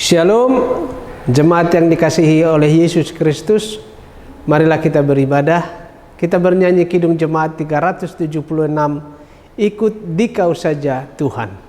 Shalom, jemaat yang dikasihi oleh Yesus Kristus. Marilah kita beribadah. Kita bernyanyi kidung jemaat 376, ikut dikau saja Tuhan.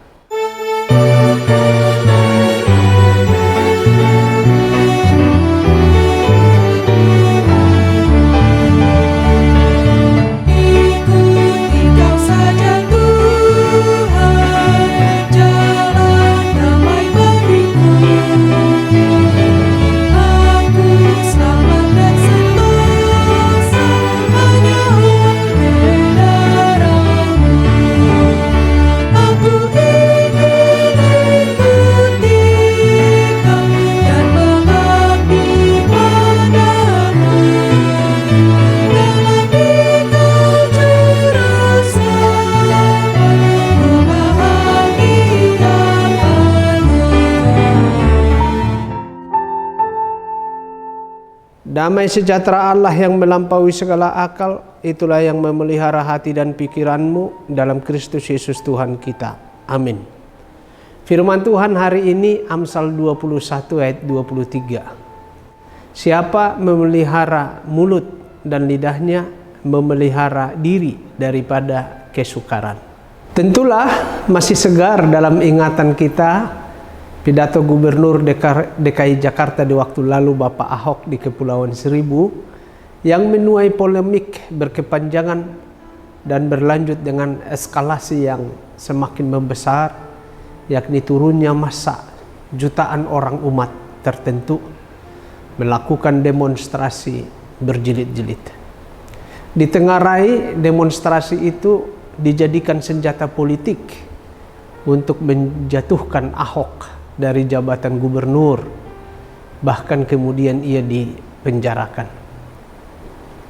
Damai sejahtera Allah yang melampaui segala akal, itulah yang memelihara hati dan pikiranmu dalam Kristus Yesus Tuhan kita. Amin. Firman Tuhan hari ini Amsal 21 ayat 23. Siapa memelihara mulut dan lidahnya, memelihara diri daripada kesukaran. Tentulah masih segar dalam ingatan kita pidato Gubernur DKI Jakarta di waktu lalu Bapak Ahok di Kepulauan Seribu yang menuai polemik berkepanjangan dan berlanjut dengan eskalasi yang semakin membesar, yakni turunnya massa jutaan orang umat tertentu melakukan demonstrasi berjilid-jilid. Ditengarai demonstrasi itu dijadikan senjata politik untuk menjatuhkan Ahok dari jabatan gubernur, bahkan kemudian ia dipenjarakan.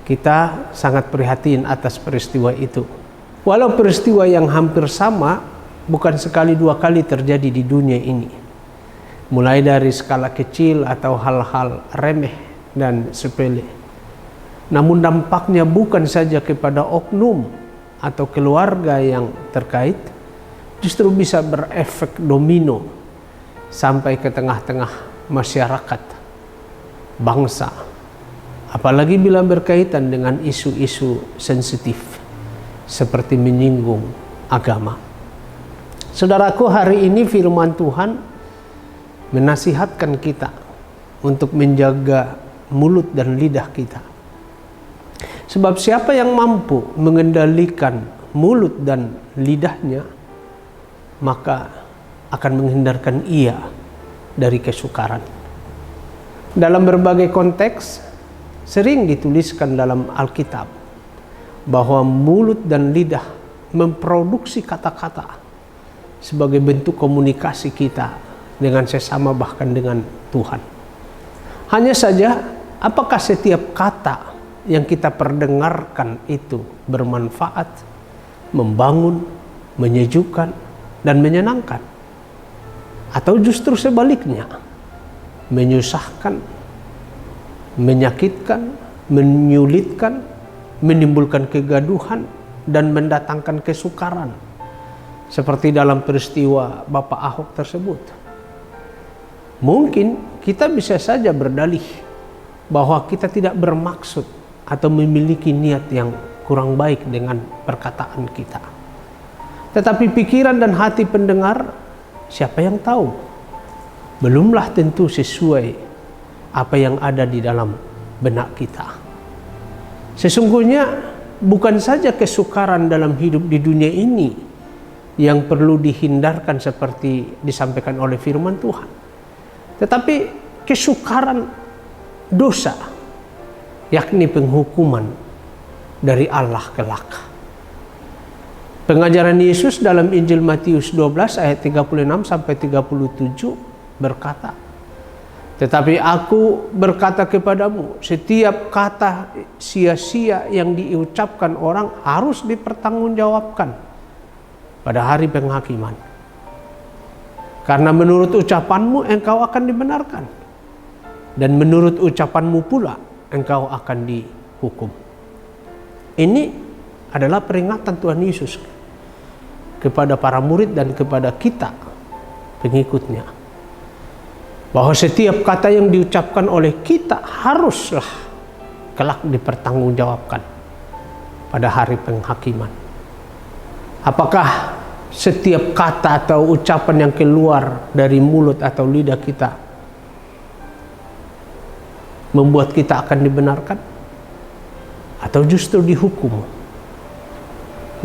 Kita sangat prihatin atas peristiwa itu. Walau peristiwa yang hampir sama bukan sekali dua kali terjadi di dunia ini, mulai dari skala kecil atau hal-hal remeh dan sepele. Namun dampaknya bukan saja kepada oknum atau keluarga yang terkait, justru bisa berefek domino sampai ke tengah-tengah masyarakat, bangsa, apalagi bila berkaitan dengan isu-isu sensitif seperti menyinggung agama. Saudaraku, hari ini firman Tuhan menasihatkan kita untuk menjaga mulut dan lidah kita. Sebab siapa yang mampu mengendalikan mulut dan lidahnya, maka akan menghindarkan ia dari kesukaran. Dalam berbagai konteks sering dituliskan dalam Alkitab bahwa mulut dan lidah memproduksi kata-kata sebagai bentuk komunikasi kita dengan sesama, bahkan dengan Tuhan. Hanya saja, apakah setiap kata yang kita perdengarkan itu bermanfaat, membangun, menyejukkan, dan menyenangkan? Atau justru sebaliknya, menyusahkan, menyakitkan, menyulitkan, menimbulkan kegaduhan, dan mendatangkan kesukaran, seperti dalam peristiwa Bapak Ahok tersebut. Mungkin kita bisa saja berdalih bahwa kita tidak bermaksud atau memiliki niat yang kurang baik dengan perkataan kita. Tetapi pikiran dan hati pendengar, siapa yang tahu? Belumlah tentu sesuai apa yang ada di dalam benak kita. Sesungguhnya bukan saja kesukaran dalam hidup di dunia ini yang perlu dihindarkan seperti disampaikan oleh firman Tuhan, tetapi kesukaran dosa, yakni penghukuman dari Allah kelak. Pengajaran Yesus dalam Injil Matius 12 ayat 36 sampai 37 berkata, "Tetapi aku berkata kepadamu, setiap kata sia-sia yang diucapkan orang harus dipertanggungjawabkan pada hari penghakiman. Karena menurut ucapanmu engkau akan dibenarkan, dan menurut ucapanmu pula engkau akan dihukum." Ini adalah peringatan Tuhan Yesus kepada para murid dan kepada kita pengikutnya, bahwa setiap kata yang diucapkan oleh kita haruslah kelak dipertanggungjawabkan pada hari penghakiman. Apakah setiap kata atau ucapan yang keluar dari mulut atau lidah kita membuat kita akan dibenarkan, atau justru dihukum?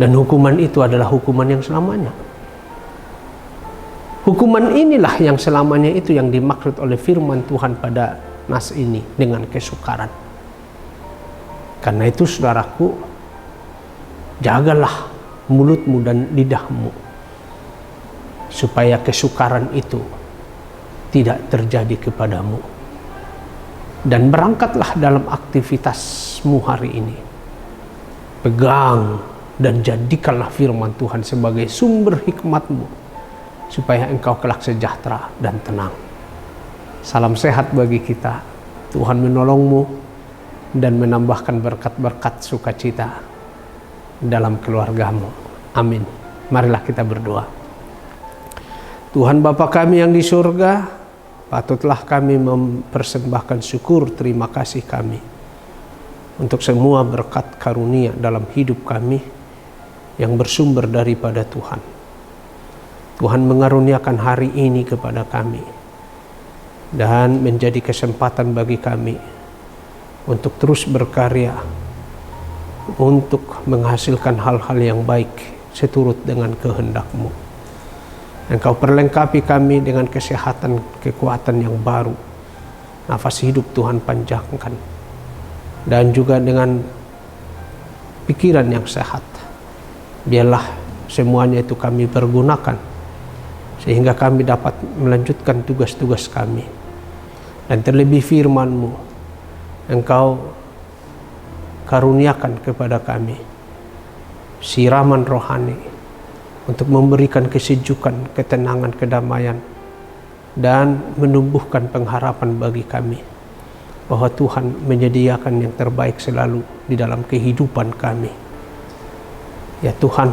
Dan hukuman itu adalah hukuman yang selamanya. Hukuman inilah yang selamanya itu yang dimaksud oleh firman Tuhan pada nas ini dengan kesukaran. Karena itu saudaraku, jagalah mulutmu dan lidahmu supaya kesukaran itu tidak terjadi kepadamu. Dan berangkatlah dalam aktivitasmu hari ini. Pegang dan jadikanlah firman Tuhan sebagai sumber hikmatmu, supaya engkau kelak sejahtera dan tenang. Salam sehat bagi kita. Tuhan menolongmu dan menambahkan berkat-berkat sukacita dalam keluargamu. Amin. Marilah kita berdoa. Tuhan Bapa kami yang di surga, patutlah kami mempersembahkan syukur terima kasih kami untuk semua berkat karunia dalam hidup kami yang bersumber daripada Tuhan. Tuhan mengaruniakan hari ini kepada kami dan menjadi kesempatan bagi kami untuk terus berkarya, untuk menghasilkan hal-hal yang baik seturut dengan kehendak-Mu. Engkau perlengkapi kami dengan kesehatan, kekuatan yang baru, nafas hidup Tuhan panjangkan, dan juga dengan pikiran yang sehat. Biarlah semuanya itu kami pergunakan sehingga kami dapat melanjutkan tugas-tugas kami. Dan terlebih firman-Mu, Engkau karuniakan kepada kami siraman rohani untuk memberikan kesejukan, ketenangan, kedamaian, dan menumbuhkan pengharapan bagi kami bahwa Tuhan menyediakan yang terbaik selalu di dalam kehidupan kami. Ya Tuhan,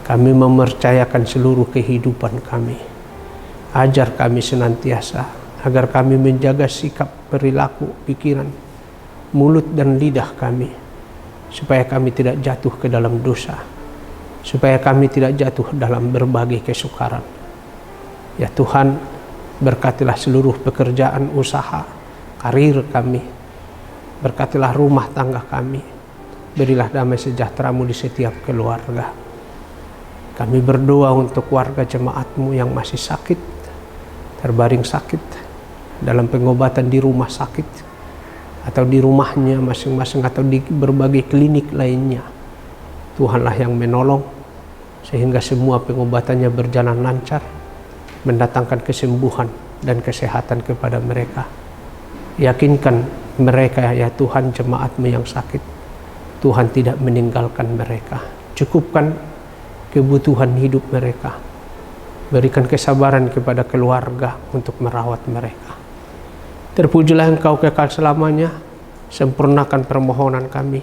kami mempercayakan seluruh kehidupan kami. Ajar kami senantiasa agar kami menjaga sikap, perilaku, pikiran, mulut dan lidah kami, supaya kami tidak jatuh ke dalam dosa, supaya kami tidak jatuh dalam berbagai kesukaran. Ya Tuhan, berkatilah seluruh pekerjaan usaha, karir kami, berkatilah rumah tangga kami, berilah damai sejahtera-Mu di setiap keluarga. Kami berdoa untuk warga jemaat-Mu yang masih sakit, terbaring sakit, dalam pengobatan di rumah sakit, atau di rumahnya masing-masing, atau di berbagai klinik lainnya. Tuhanlah yang menolong, sehingga semua pengobatannya berjalan lancar, mendatangkan kesembuhan dan kesehatan kepada mereka. Yakinkan mereka, ya Tuhan, jemaat-Mu yang sakit, Tuhan tidak meninggalkan mereka. Cukupkan kebutuhan hidup mereka. Berikan kesabaran kepada keluarga untuk merawat mereka. Terpujilah Engkau kekal selamanya. Sempurnakan permohonan kami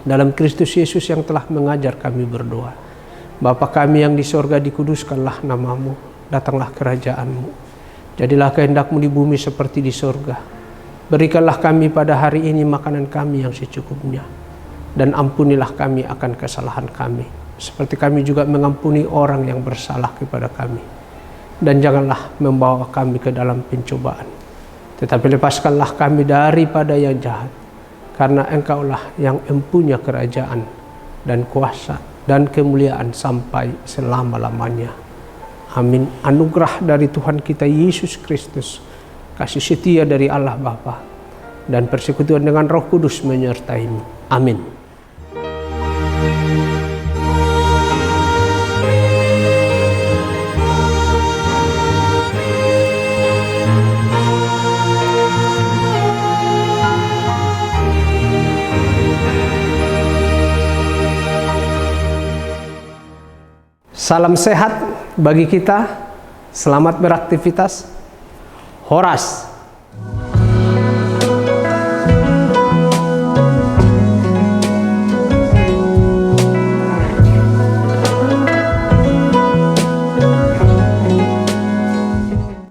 dalam Kristus Yesus yang telah mengajar kami berdoa. Bapa kami yang di sorga, dikuduskanlah nama-Mu. Datanglah kerajaan-Mu. Jadilah kehendak-Mu di bumi seperti di sorga. Berikanlah kami pada hari ini makanan kami yang secukupnya. Dan ampunilah kami akan kesalahan kami, seperti kami juga mengampuni orang yang bersalah kepada kami. Dan janganlah membawa kami ke dalam pencobaan, tetapi lepaskanlah kami daripada yang jahat. Karena Engkaulah yang mempunyai kerajaan dan kuasa dan kemuliaan sampai selama-lamanya. Amin. Anugerah dari Tuhan kita Yesus Kristus, kasih setia dari Allah Bapa, dan persekutuan dengan Roh Kudus menyertai-Mu. Amin. Salam sehat bagi kita, selamat beraktivitas. Horas.